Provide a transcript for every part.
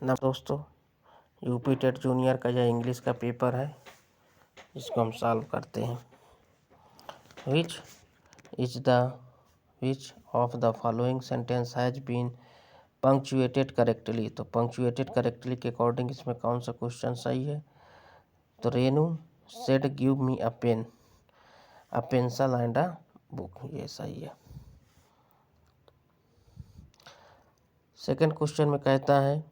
ना दोस्तों, UP TET junior का यह इंग्लिश का पेपर है, इसको हम सॉल्व करते हैं। Which of the following sentence has been punctuated correctly. तो पंक्चुएटेड करेक्टली के अकॉर्डिंग इसमें कौन सा क्वेश्चन सही है? तो Renu said give me a pen, a pencil and a book, ये सही है। सेकंड क्वेश्चन में कहता है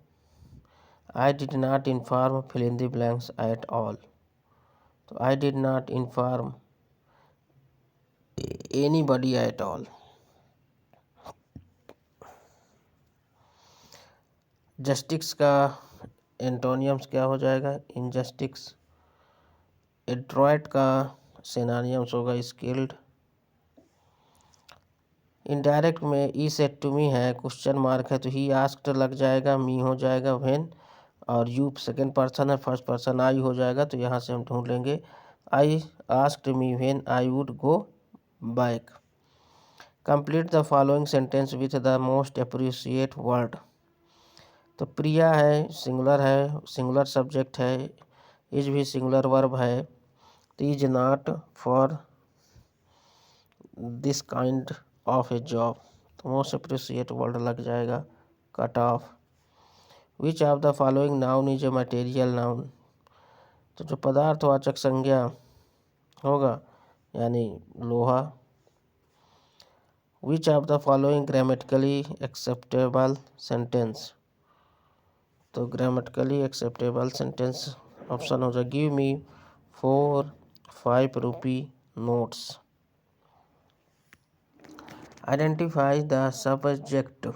I did not inform fill in the blanks at all. तो I did not inform anybody at all. Justice का एंटोनियम्स क्या हो जाएगा? इनजस्टिस। एड्रॉयट का सिनोनिम्स होगा स्किल्ड। इनडायरेक्ट में ई सेड टू मी है, क्वेश्चन मार्क है तो ही आस्क्ड लग जाएगा, मी हो जाएगा व्हेन, और यू सेकेंड पर्सन है, फर्स्ट पर्सन आई हो जाएगा। तो यहाँ से हम ढूंढ लेंगे I asked me when I would go back. Complete the following sentence with the most appreciate word. तो प्रिया है, सिंगुलर है, सिंगुलर सब्जेक्ट है, इज भी सिंगुलर वर्ब है, तो is not for this kind of A job, तो most appreciate word लग जाएगा cut off. Which of the following noun is a material noun. तो जो पदार्थवाचक संज्ञा होगा यानी लोहा। Which of the following grammatically acceptable sentence. तो ग्रामेटिकली एक्सेप्टेबल सेंटेंस ऑप्शन हो जाए give me 4 5 rupee notes. Identify the subject.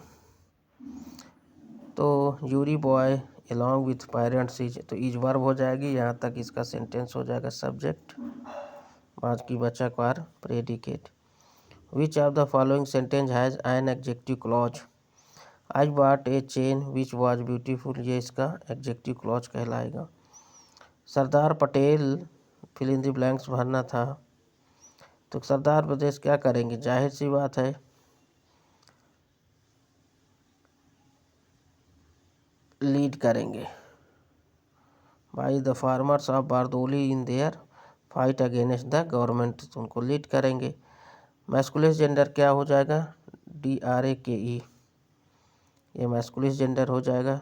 तो यूरी boy along with parents is, तो इज वर्ब हो जाएगी, यहाँ तक इसका सेंटेंस हो जाएगा सब्जेक्ट, बाकी बचा कार predicate. Which of the following sentence has an adjective clause. I bought a chain which was beautiful, ये इसका एडजेक्टिव क्लॉज कहलाएगा। Sardar Patel fill in the blanks भरना था, तो सरदार प्रदेश क्या करेंगे? जाहिर सी बात है लीड करेंगे। By the farmers of Bardoli in their fight against the government, तो उनको लीड करेंगे। मैस्कुलिन जेंडर क्या हो जाएगा? DRAKE, ये मैस्कुलिन जेंडर हो जाएगा।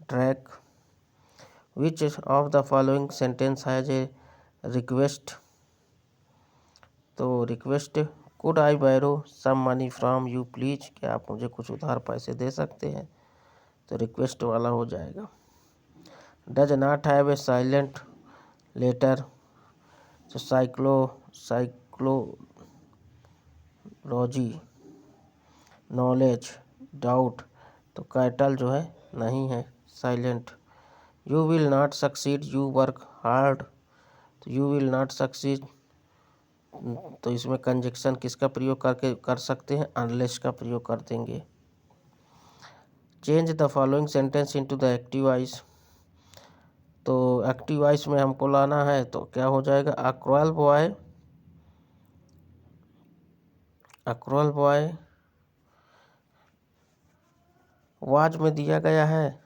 Track. Which of the following sentence has a request. तो request could I borrow some money from you please, क्या आप मुझे कुछ उधार पैसे दे सकते हैं? तो रिक्वेस्ट वाला हो जाएगा। Does not have a silent letter, तो साइक्लोलॉजी, नॉलेज, डाउट, तो कैटल जो है नहीं है, silent. You will not succeed you work hard, तो यू विल नॉट सक्सीड, तो इसमें कंजक्शन किसका प्रयोग करके कर सकते हैं? अनलेस का प्रयोग कर देंगे। Change the following sentence into the active voice. तो एक्टिव वॉइस में हमको लाना है तो क्या हो जाएगा? अ क्रूअल बॉय वाज में दिया गया है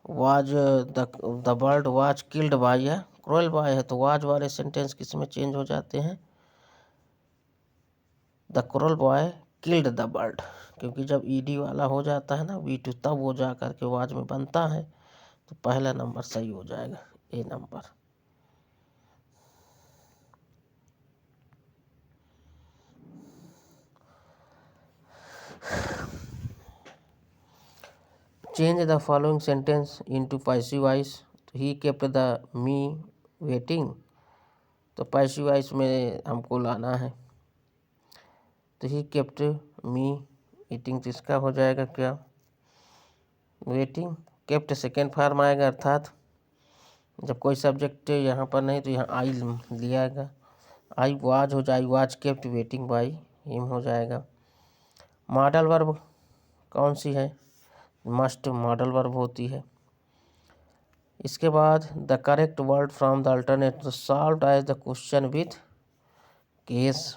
was, the bird was killed by है, क्रूअल बॉय है, तो वाज वाले सेंटेंस किस में चेंज हो जाते हैं? The cruel boy killed the bird, क्योंकि जब ईडी वाला हो जाता है ना V2 तब वो जा करके वाज में बनता है, तो पहला नंबर सही हो जाएगा, a number. Change the following sentence into passive voice. तो he kept the me waiting, तो पैसिव वॉइस में हमको लाना है, तो ही केप्ट मी ईटिंग, तो इसका हो जाएगा क्या? वेटिंग। केप्ट सेकेंड फॉर्म आएगा, अर्थात जब कोई सब्जेक्ट यहाँ पर नहीं तो यहाँ आई लिया गया, आई वाज हो जाए, was kept waiting by him हो जाएगा। मॉडल वर्ब कौन सी है? मस्ट मॉडल वर्ब होती है। इसके बाद the correct word from the alternate, तो solve as the question with case.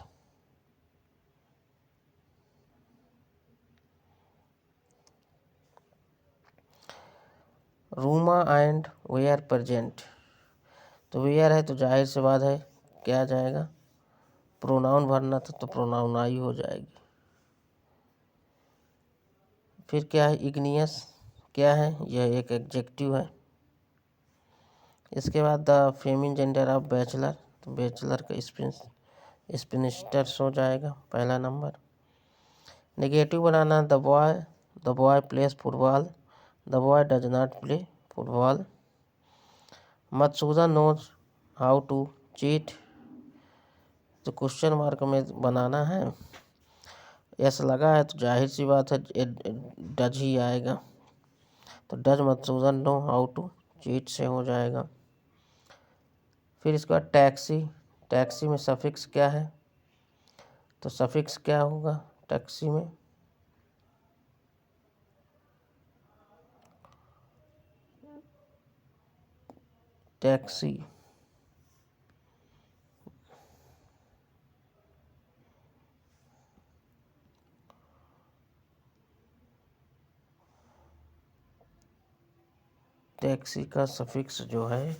Ruma and were present, तो वेयर है तो जाहिर सी बात है क्या आ जाएगा, प्रोनाउन भरना था तो प्रोनाउन आई हो जाएगी। फिर क्या है, इग्नियस क्या है, यह एक एडजेक्टिव है। इसके बाद the feminine gender of bachelor, तो बैचलर का स्पिनिस्टर्स हो जाएगा पहला नंबर। नेगेटिव बनाना, the boy plays football, the boy does not play football. Madhusudan knows how to cheat, तो क्वेश्चन मार्क में बनाना है, एस लगा है तो जाहिर सी बात है डज ही आएगा, तो does Madhusudan know how to cheat से हो जाएगा। फिर इसके बाद टैक्सी, टैक्सी में सफिक्स क्या है, तो सफिक्स क्या होगा टैक्सी में, टैक्सी टैक्सी का सफिक्स जो है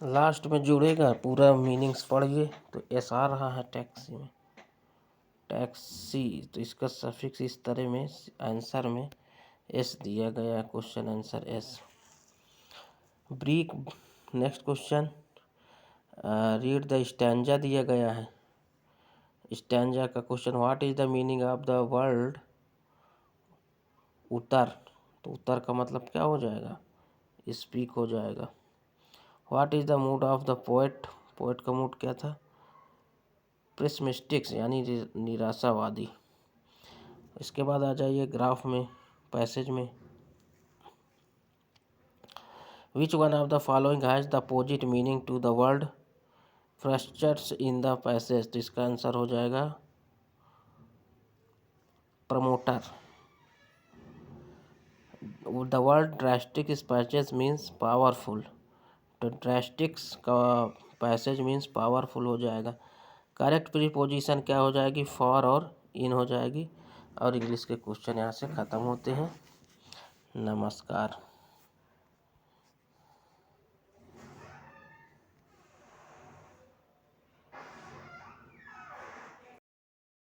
लास्ट में जुड़ेगा, पूरा मीनिंग्स पढ़िए तो एस आ रहा है टैक्सी में, टैक्सी, तो इसका सफिक्स इस तरह में आंसर में एस दिया गया, क्वेश्चन आंसर एस। Break, next question, read the stanza दिया गया है, स्टैंजा का question, what is the meaning of the word उत्तर, तो उत्तर का मतलब क्या हो जाएगा, स्पीक हो जाएगा। What is the mood off the poet, poet का मूड क्या था, पेसिमिस्टिक यानी निराशावादी। इसके बाद आ जाइए ग्राफ में, पैसेज में, which one of the following has the opposite meaning to the word frustrates in the passage, तो इसका आंसर हो जाएगा प्रमोटर। द वर्ड ड्रास्टिक इस पैसेज मीन्स पावरफुल, तो ड्रास्टिक्स का पैसेज मीन्स पावरफुल हो जाएगा। करेक्ट प्रीपोजिशन क्या हो जाएगी, फॉर और इन हो जाएगी। और इंग्लिश के क्वेश्चन यहाँ से ख़त्म होते हैं। नमस्कार।